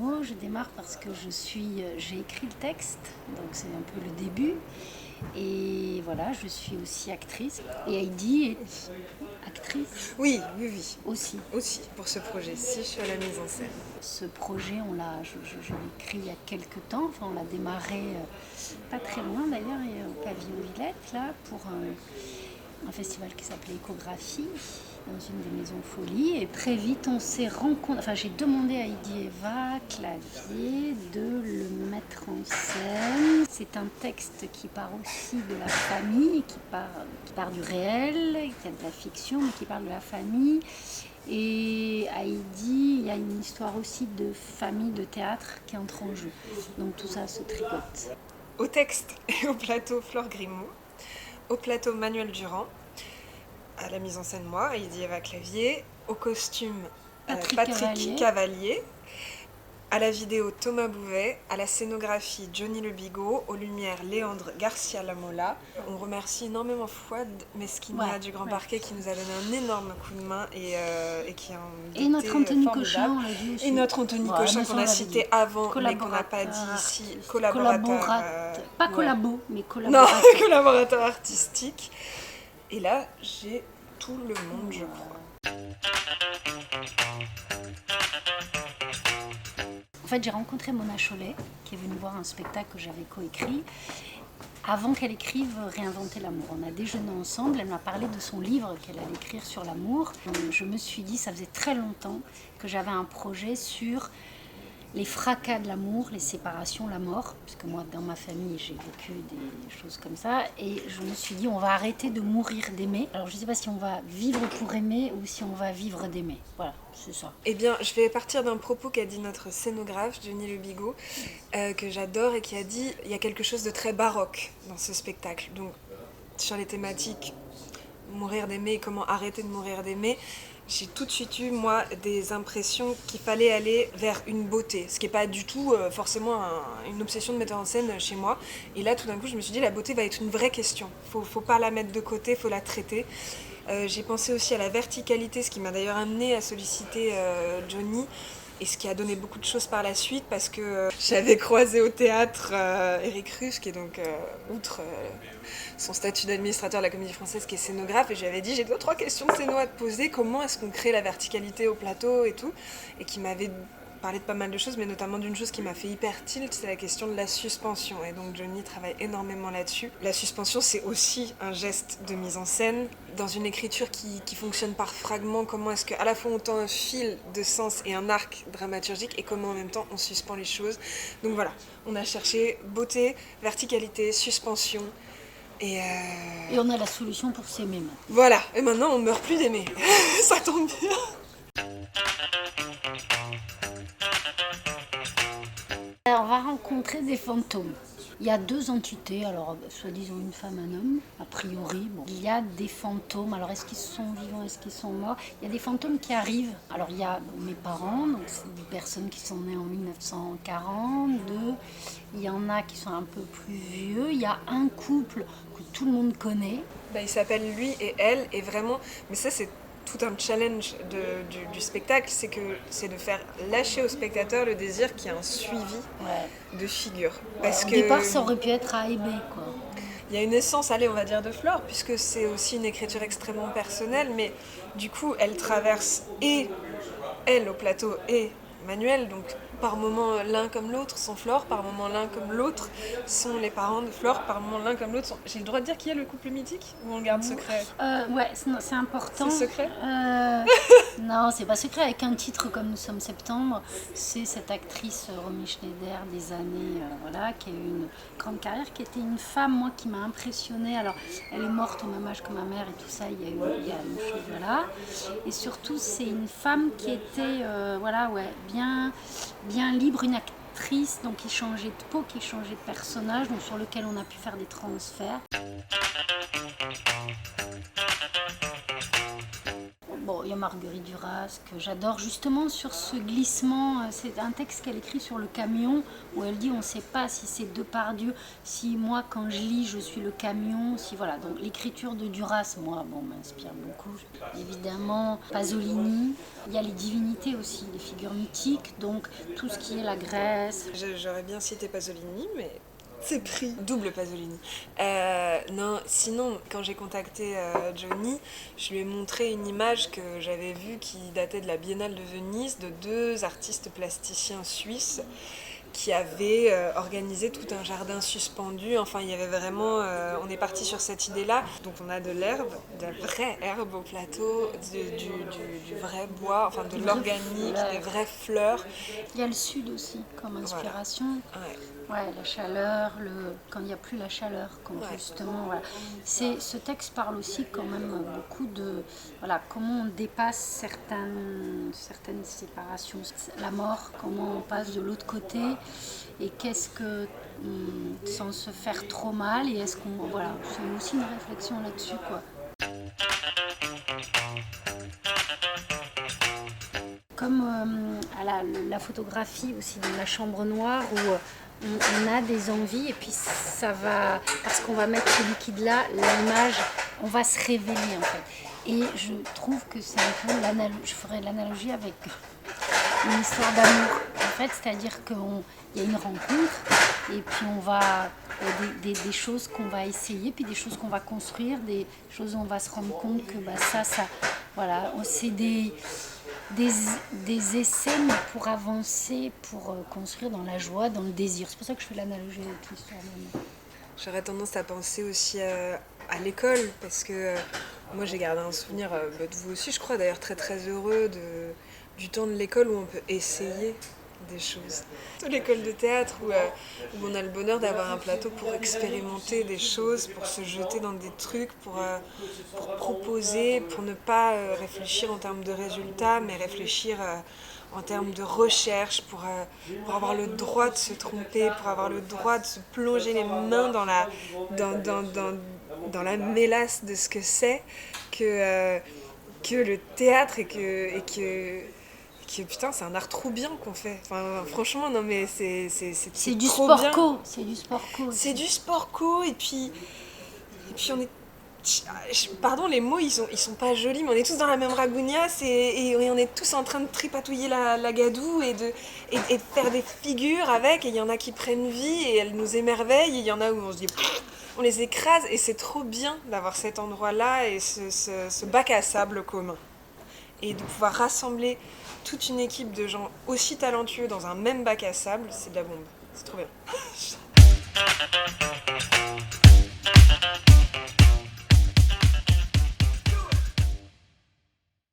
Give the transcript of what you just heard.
Grimaud, je démarre parce que j'ai écrit le texte, donc c'est un peu le début. Et voilà, je suis aussi actrice. Et Heidi est actrice Oui, aussi. aussi pour ce projet-ci, je suis à la mise en scène. Ce projet, je l'ai écrit il y a quelques temps. Enfin, on l'a démarré pas très loin d'ailleurs, au Pavillon Villette, là, pour un festival qui s'appelait Échographie, dans une des maisons Folie. Et très vite, on s'est rencontrés. Enfin, j'ai demandé à Heidi Eva Clavier de le mettre en scène. C'est un texte qui part aussi de la famille, qui part du réel, qui a de la fiction, mais qui parle de la famille. Et à Heidi, il y a une histoire aussi de famille, de théâtre qui entre en jeu. Donc tout ça se tricote. Au texte et au plateau, Flore Grimaud. Au plateau, Manuel Durand. À la mise en scène, moi, Heidi Eva Clavier. Au costume, Patrick Cavalier. À la vidéo, Thomas Bouvet. À la scénographie, Johnny Le Bigot. Aux lumières, Léandre Garcia Lamola. On remercie énormément Fouad Mesquina du Grand Parquet qui nous a donné un énorme coup de main et qui a un et notre Anthony formidable. Cochin, on l'a dit aussi. Et notre Anthony Cochin qu'on a cité avant, mais qu'on n'a pas dit ici. Pas collabo, mais collaborateur. Non, collaborateur artistique. Et là, j'ai tout le monde, je crois. En fait, j'ai rencontré Mona Chollet, qui est venue voir un spectacle que j'avais coécrit, avant qu'elle écrive Réinventer l'amour. On a déjeuné ensemble, elle m'a parlé de son livre qu'elle allait écrire sur l'amour. Je me suis dit, ça faisait très longtemps que j'avais un projet sur les fracas de l'amour, les séparations, la mort, puisque moi, dans ma famille, j'ai vécu des choses comme ça, et je me suis dit, on va arrêter de mourir d'aimer. Alors, je ne sais pas si on va vivre pour aimer ou si on va vivre d'aimer. Voilà, c'est ça. Eh bien, je vais partir d'un propos qu'a dit notre scénographe, Johnny Le Bigot, que j'adore, et qui a dit, il y a quelque chose de très baroque dans ce spectacle. Donc, sur les thématiques mourir d'aimer et comment arrêter de mourir d'aimer, j'ai tout de suite eu, moi, des impressions qu'il fallait aller vers une beauté, ce qui n'est pas du tout forcément une obsession de metteur en scène chez moi. Et là, tout d'un coup, je me suis dit, la beauté va être une vraie question. Faut pas la mettre de côté, faut la traiter. J'ai pensé aussi à la verticalité, ce qui m'a d'ailleurs amené à solliciter Johnny, et ce qui a donné beaucoup de choses par la suite, parce que j'avais croisé au théâtre Éric Russe, qui est donc, outre son statut d'administrateur de la Comédie Française, qui est scénographe, et je lui avais dit, j'ai 2-3 questions de scéno à te poser, comment est-ce qu'on crée la verticalité au plateau et tout, et qui m'avait parlé de pas mal de choses, mais notamment d'une chose qui m'a fait hyper tilt, c'est la question de la suspension. Et donc Johnny travaille énormément là-dessus. La suspension, c'est aussi un geste de mise en scène. Dans une écriture qui fonctionne par fragments, comment est-ce qu'à la fois on tend un fil de sens et un arc dramaturgique, et comment en même temps on suspend les choses. Donc voilà, on a cherché beauté, verticalité, suspension. Et on a la solution pour s'aimer maintenant. Voilà, et maintenant on meurt plus d'aimer. Ça tombe bien. On va rencontrer des fantômes. Il y a 2 entités, alors soi-disant une femme, un homme, a priori. Bon. Il y a des fantômes, alors est-ce qu'ils sont vivants, est-ce qu'ils sont morts? Il y a des fantômes qui arrivent. Alors il y a mes parents, donc c'est des personnes qui sont nées en 1942. Il y en a qui sont un peu plus vieux. Il y a un couple que tout le monde connaît. Il s'appelle lui et elle, et vraiment, mais ça c'est tout un challenge du spectacle, c'est de faire lâcher au spectateur le désir qu'il y ait un suivi de figure. Parce Au départ, ça aurait pu être A et B, quoi. Il y a une essence, allez, on va dire, de Flore, puisque c'est aussi une écriture extrêmement personnelle, mais du coup, elle traverse et elle au plateau et Manuel, donc par moments l'un comme l'autre sont Flore, par moments l'un comme l'autre sont les parents de Flore, par moments l'un comme l'autre sont... J'ai le droit de dire qui est le couple mythique ou on le garde secret? Ouais, c'est important. C'est secret? Non, c'est pas secret. Avec un titre comme Nous sommes septembre, c'est cette actrice Romy Schneider des années, qui a eu une grande carrière, qui était une femme, moi, qui m'a impressionnée. Alors, elle est morte au même âge que ma mère et tout ça, il y a une chose, voilà. Et surtout, c'est une femme qui était, bien libre, une actrice, donc qui changeait de peau, qui changeait de personnage, donc sur lequel on a pu faire des transferts. Bon, il y a Marguerite Duras, que j'adore justement sur ce glissement. C'est un texte qu'elle écrit sur le camion où elle dit on ne sait pas si c'est Depardieu, si moi quand je lis je suis le camion, si voilà. Donc l'écriture de Duras, moi, m'inspire beaucoup. Évidemment, Pasolini. Il y a les divinités aussi, les figures mythiques, donc tout ce qui est la Grèce. J'aurais bien cité Pasolini, mais c'est pris. Double Pasolini. Non, sinon, quand j'ai contacté Johnny, je lui ai montré une image que j'avais vue qui datait de la Biennale de Venise, de 2 artistes plasticiens suisses qui avaient organisé tout un jardin suspendu. Enfin, il y avait vraiment... on est parti sur cette idée-là. Donc on a de l'herbe, de la vraie herbe au plateau, du vrai bois, enfin de l'organique, des vraies fleurs. Il y a le sud aussi comme inspiration. Voilà. Ouais. Ouais, la chaleur, quand il n'y a plus la chaleur, quand justement, voilà. Ce texte parle aussi quand même beaucoup de, voilà, comment on dépasse certaines séparations, la mort, comment on passe de l'autre côté, et qu'est-ce que, sans se faire trop mal, et est-ce qu'on, voilà, c'est aussi une réflexion là-dessus, quoi. Comme à la photographie aussi de la chambre noire où on a des envies et puis ça va, parce qu'on va mettre ce liquide là, l'image, on va se révéler en fait. Et je trouve que c'est un peu je ferais l'analogie avec une histoire d'amour en fait, c'est-à-dire qu'il y a une rencontre et puis il y a des choses qu'on va essayer, puis des choses qu'on va construire, des choses où on va se rendre compte que ça, voilà, c'est des essais mais pour avancer, pour construire dans la joie, dans le désir. C'est pour ça que je fais l'analogie avec l'histoire d'amour. J'aurais tendance à penser aussi à l'école, parce que moi j'ai gardé un souvenir, de vous aussi je crois d'ailleurs, très très heureux du temps de l'école où on peut essayer des choses. L'école de théâtre où on a le bonheur d'avoir un plateau pour expérimenter des choses, pour se jeter dans des trucs, pour proposer, pour ne pas réfléchir en termes de résultats, mais réfléchir en termes de recherche, pour avoir le droit de se tromper, pour avoir le droit de se plonger les mains dans la mélasse de ce que c'est que le théâtre et que putain, c'est un art trop bien qu'on fait. Enfin, franchement, non mais c'est du trop sport bien. co, c'est du sport co. C'est du sport co et puis on est... Pardon, les mots ils sont pas jolis, mais on est tous dans la même ragougnasse et on est tous en train de tripatouiller la gadoue et de faire des figures avec, et il y en a qui prennent vie et elles nous émerveillent, et il y en a où on se dit on les écrase, et c'est trop bien d'avoir cet endroit-là et ce bac à sable commun. Et de pouvoir rassembler toute une équipe de gens aussi talentueux dans un même bac à sable, c'est de la bombe. C'est trop bien.